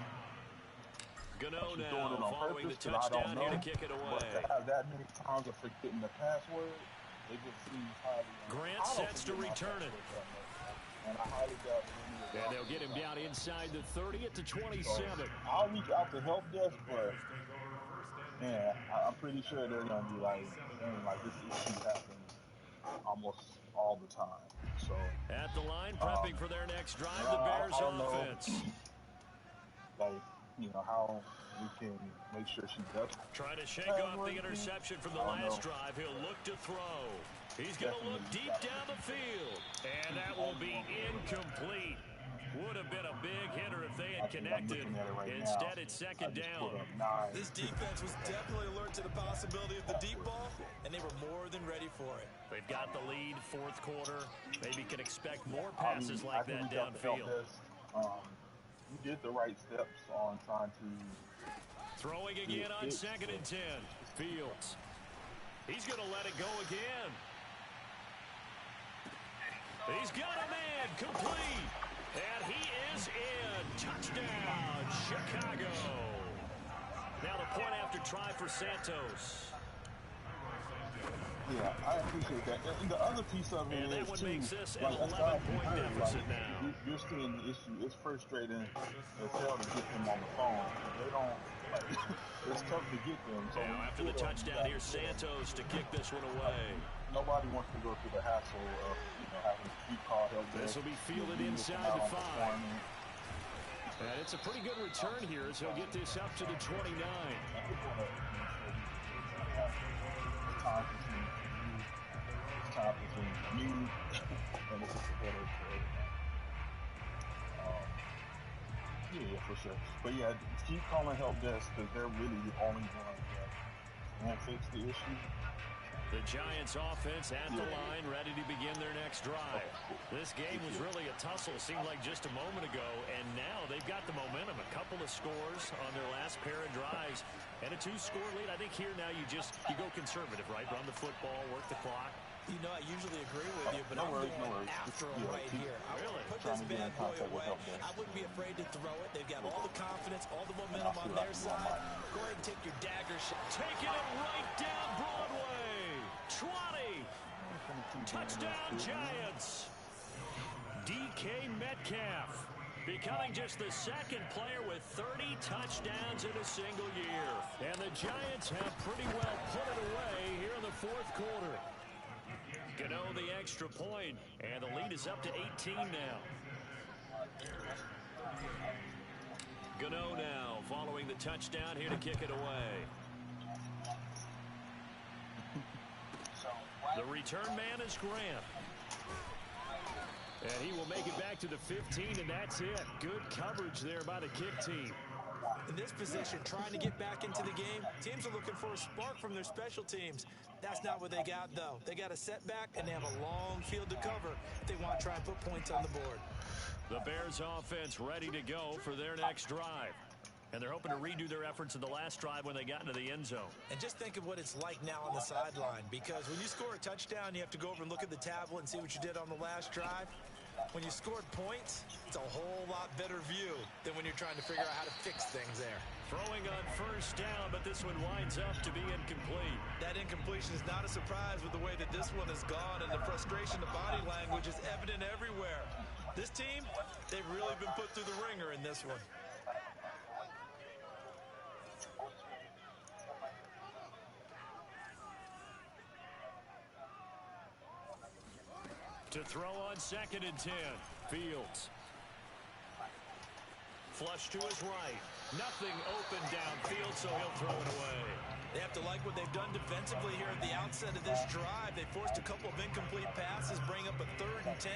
Gano
she's doing it
now
on
following the
purpose, but I don't
touchdown
know.
here to kick it
But
away.
to have that many times of forgetting the password, it just seems highly.
Grant sets to return it.
And I highly doubt it.
And they'll get him down inside the 30 at the 27.
So I'll reach out to help desk, but man, I'm pretty sure they're gonna be like, man, like this issue happens almost all the time. So
at the line, prepping for their next drive, the
I
Bears
don't
offense.
Like, how we can make sure she doesn't.
Trying to shake off the interception from the last drive. He'll look to throw. He's going to look deep down the field. And that will be incomplete. Would have been a big hitter if they had connected. Instead, it's second down.
This defense was definitely alert to the possibility of the deep ball, and they were more than ready for it.
They've got the lead, fourth quarter. Maybe can expect more passes like that downfield.
You did the right steps on trying to...
Throwing again on 2nd and 10. Fields. He's going to let it go again. He's got a man, complete. And he is in. Touchdown, Chicago. Now the point after try for Santos.
Yeah, I appreciate that. And the other piece of it is, too,
makes this an
like,
11-point deficit now.
You're seeing the issue. It's frustrating as hell to get them on the phone. They don't, like, it's tough to get them. So
now after the touchdown here, Santos to kick this one away.
Nobody wants to go through the hassle of, having to keep call help.
This will be fielded inside the 5. And it's a pretty good return here as he'll get this up to the 29.
Time between you and the supporters. Yeah, for sure. But yeah, keep calling help desk because they're really the only ones that can fix the issue.
The Giants offense at the line, ready to begin their next drive. This game was really a tussle, seemed like just a moment ago, and now they've got the momentum. A couple of scores on their last pair of drives, and a 2-score lead. I think here now you go conservative, right? Run the football, work the clock.
You know, I usually agree with you, but I'm going after him right here. I want to put this bad boy away. I wouldn't be afraid to throw it. They've got all the confidence, all the momentum on their side. Go ahead and take your dagger shot.
Taking it right down Broadway. 20. Touchdown, Giants. DK Metcalf becoming just the second player with 30 touchdowns in a single year. And the Giants have pretty well put it away here in the fourth quarter. Gano the extra point, and the lead is up to 18 now. Gano now following the touchdown here to kick it away. The return man is Grant.
And he will make it back to the 15, and that's it. Good coverage there by the kick team.
In this position, trying to get back into the game, teams are looking for a spark from their special teams. That's not what they got, though. They got a setback, and they have a long field to cover if they want to try and put points on the board.
The Bears offense ready to go for their next drive. And they're hoping to redo their efforts in the last drive when they got into the end zone.
And just think of what it's like now on the sideline, because when you score a touchdown, you have to go over and look at the tablet and see what you did on the last drive. When you scored points, it's a whole lot better view than when you're trying to figure out how to fix things there.
Throwing on first down, but this one winds up to be incomplete.
That incompletion is not a surprise with the way that this one has gone, and the frustration, the body language is evident everywhere. This team, they've really been put through the ringer in this one.
To throw on 2nd and 10. Fields. Flush to his right. Nothing open downfield, so he'll throw it away.
They have to like what they've done defensively here at the outset of this drive. They forced a couple of incomplete passes, bring up a 3rd and 10.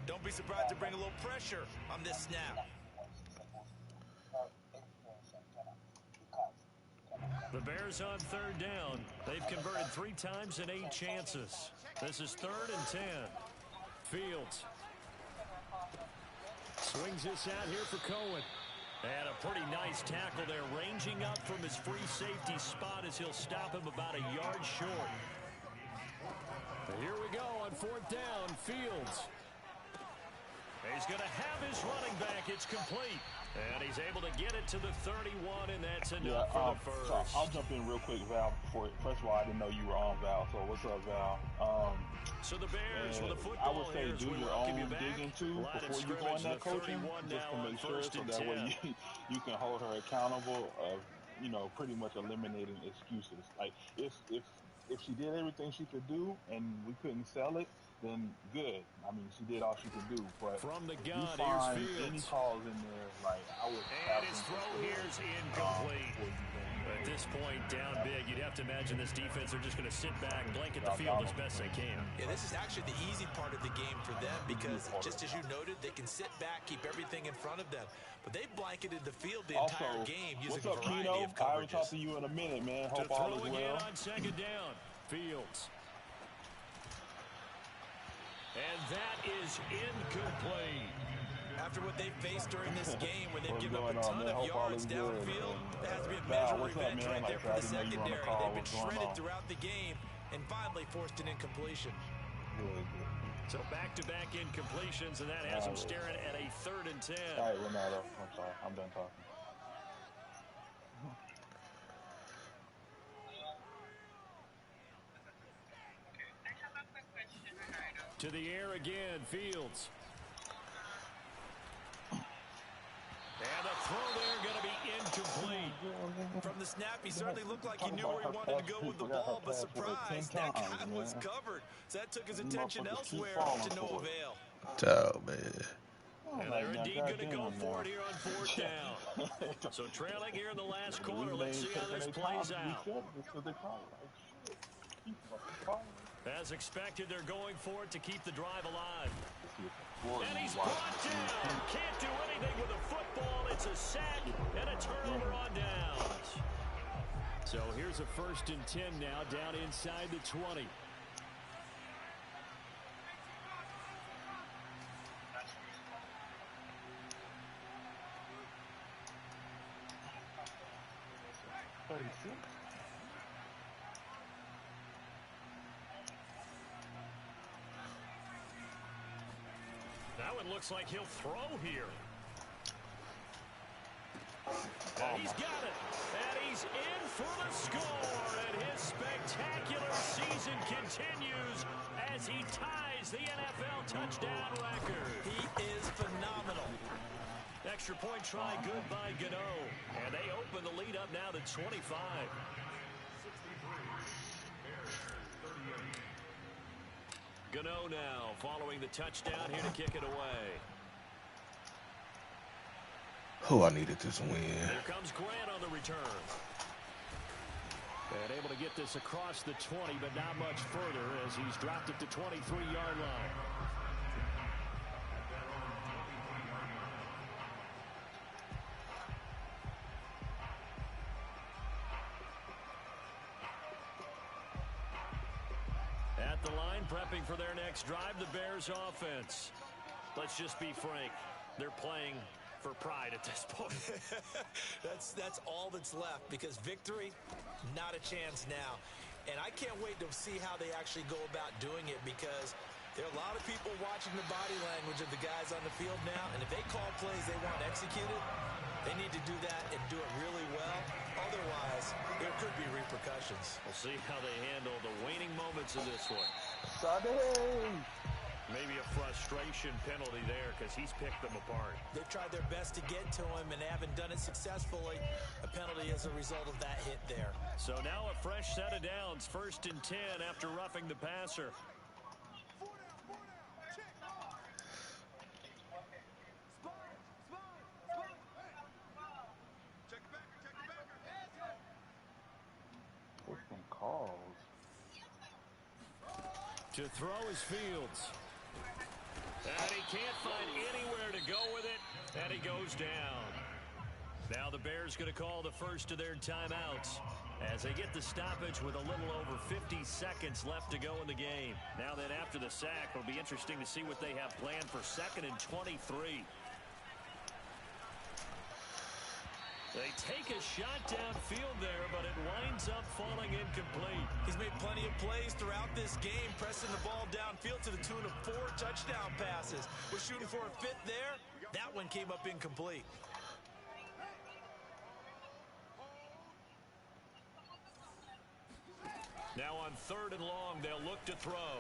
Don't be surprised to bring a little pressure on this snap.
The Bears on 3rd down. They've converted 3 times in 8 chances. This is 3rd and 10. Fields. Swings this out here for Cohen. And a pretty nice tackle there, ranging up from his free safety spot as he'll stop him about a yard short. And here we go on 4th down. Fields. He's going to have his running back. It's complete.
And he's able to get it to the 31, and that's enough
Yeah,
for the first.
so I'll jump in real quick, Val. First of all, I didn't know you were on, Val. So what's up, Val?
So the Bears with a
I
football
would say
here as
do
we
your
welcome you
own
back.
digging too
Line of
before you go
scrimmage,
in that
the
coaching,
31
just
now
to
on
make sure,
first
so
and
that
10.
way you can hold her accountable of pretty much eliminating excuses. Like if she did everything she could do and we couldn't sell it, then good. I mean, she did all she could do. But
From the
if you
gun,
find
here's
any
Fields.
calls in there, like I would
And
have
his
them
throw
suspended,
here's incomplete.
before you go in.
At this point, down big, you'd have to imagine this defense are just going to sit back, blanket the field as best they can.
Yeah, this is actually the easy part of the game for them because, just as you noted, they can sit back, keep everything in front of them. But they've blanketed the field the entire game using a variety of coverages.
I haven't talked to you in a minute, man.
To
Hope all
throw
is
again
well.
on second down, Fields. And that is incomplete.
After what they've faced during this game, where they've
What's
given up a
going on,
ton
man?
of
Hope all
yards
is good,
downfield,
man.
that has to be a
Val,
measure of
what's up,
revenge
man?
right there
Like,
for
I
the
didn't know you were on the
secondary.
call.
They've been
What's going
shredded
on?
throughout the game and finally forced an incompletion.
Good.
So back-to-back incompletions, and that has them staring at a 3rd and 10.
All right, Ronaldo. I'm sorry. I'm done talking.
To the air again, Fields. And the throw there going to be incomplete.
From the snap, he certainly looked like he knew where he wanted to go with the ball, but surprise, that guy was covered. So that took his attention elsewhere to no avail.
Oh, man.
And they're indeed going to go for it here on 4th down. So trailing here in the last quarter. Let's see how this plays out. As expected, they're going for it to keep the drive alive. And he's brought down. Can't do anything with a football. It's a sack and a turnover on downs. So here's a 1st and 10 now, down inside the 20. That one looks like he'll throw here. And he's got it. And he's in for the score. And his spectacular season continues as he ties the NFL touchdown record.
He is phenomenal.
Extra point try good by Gano. And they open the lead up now to 25. Gano now following the touchdown here to kick it away.
Oh, I needed this win.
Here comes Grant on the return. And able to get this across the 20, but not much further as he's dropped it to 23-yard line. At the line, prepping for their next drive, the Bears offense. Let's just be frank. They're playing for pride at this point.
That's all that's left, because victory, not a chance now. And I can't wait to see how they actually go about doing it, because there are a lot of people watching the body language of the guys on the field now, and if they call plays they want executed, they need to do that and do it really well. Otherwise, there could be repercussions.
We'll see how they handle the waning moments of this one.
Sunday.
Maybe a frustration penalty there because he's picked them apart.
They've tried their best to get to him and haven't done it successfully. A penalty as a result of that hit there.
So now a fresh set of downs. 1st and 10 after roughing the passer.
Calls.
To throw is Fields. And he can't find anywhere to go with it, and he goes down. Now the Bears going to call the first of their timeouts as they get the stoppage with a little over 50 seconds left to go in the game. Now then, after the sack, it'll be interesting to see what they have planned for 2nd and 23. They take a shot downfield there, but it winds up falling incomplete.
He's made plenty of plays throughout this game, pressing the ball downfield to the tune of 4 touchdown passes. Was shooting for a 5th there. That one came up incomplete.
Now on 3rd and long, they'll look to throw.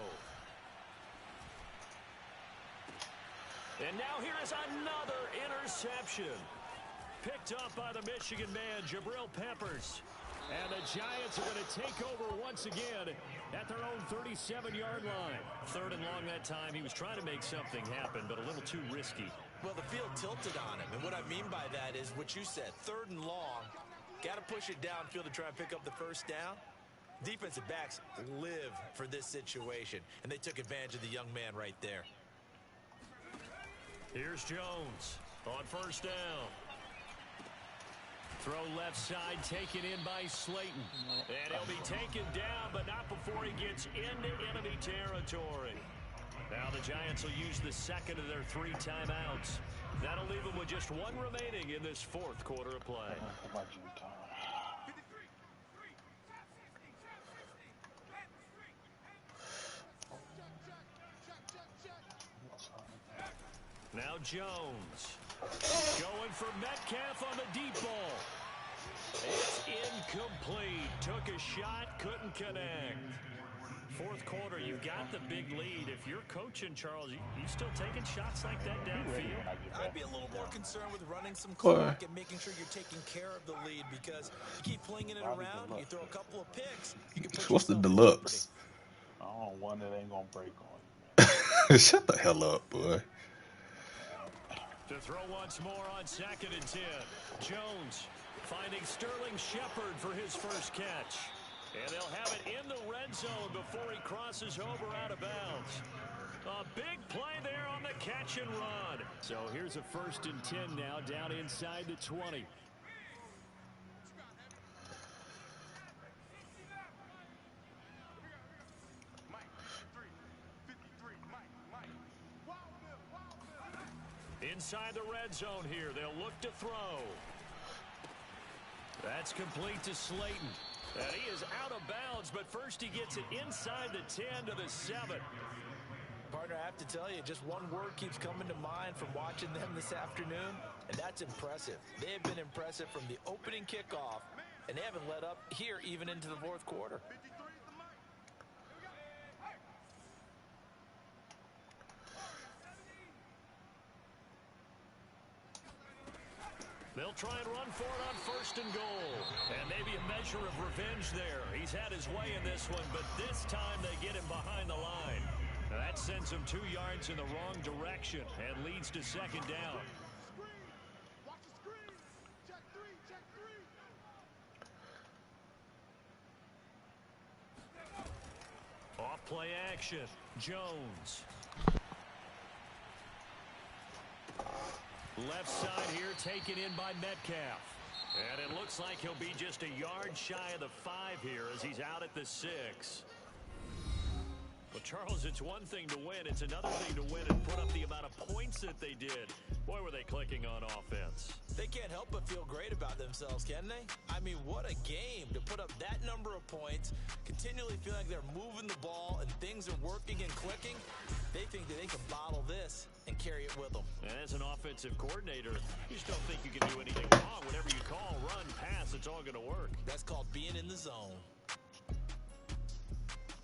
And now here is another interception. Picked up by the Michigan man, Jabril Peppers. And the Giants are going to take over once again at their own 37-yard line. 3rd and long that time. He was trying to make something happen, but a little too risky.
Well, the field tilted on him. And what I mean by that is what you said, 3rd and long. Got to push it downfield to try and pick up the first down. Defensive backs live for this situation, and they took advantage of the young man right there.
Here's Jones on 1st down. Throw left side, taken in by Slayton. And he'll be taken down, but not before he gets into enemy territory. Now the Giants will use the second of their 3 timeouts. That'll leave them with just 1 remaining in this 4th quarter of play. Now Jones going for Metcalf on the deep ball. It's incomplete. Took a shot, couldn't connect. 4th quarter, you've got the big lead. If you're coaching, Charles, you still taking shots like that downfield?
I'd be a little more concerned with running some clock and making sure you're taking care of the lead, because you keep flinging it around, you throw a couple of picks. You can put
What's the deluxe?
I don't know, one that ain't gonna break on you, man.
Shut the hell up, boy.
To throw once more on 2nd and 10. Jones finding Sterling Shepard for his first catch. And they'll have it in the red zone before he crosses over out of bounds. A big play there on the catch and run. So here's a 1st and 10 now, down inside the 20. Inside the red zone here, they'll look to throw. That's complete to Slayton. And he is out of bounds, but first he gets it inside the 10 to the 7.
Partner, I have to tell you, just one word keeps coming to mind from watching them this afternoon, and that's impressive. They have been impressive from the opening kickoff, and they haven't let up here even into the 4th quarter.
They'll try and run for it on 1st and goal. And maybe a measure of revenge there. He's had his way in this one, but this time they get him behind the line. Now that sends him 2 yards in the wrong direction and leads to 2nd down. Off play action. Jones. Left side here taken in by Metcalf. And it looks like he'll be just a yard shy of the 5 here as he's out at the 6. Well, Charles, it's one thing to win. It's another thing to win and put up the amount of points that they did. Boy, were they clicking on offense.
They can't help but feel great about themselves, can they? I mean, what a game to put up that number of points, continually feel like they're moving the ball and things are working and clicking. They think that they can bottle this and carry it with them.
And as an offensive coordinator, you just don't think you can do anything wrong. Whatever you call, run, pass, it's all going to work.
That's called being in the zone.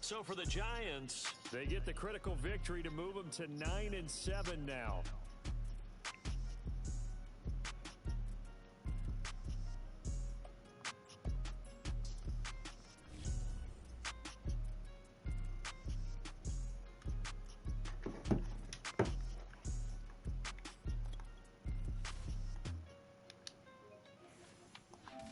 So for the Giants, they get the critical victory to move them to 9-7 now.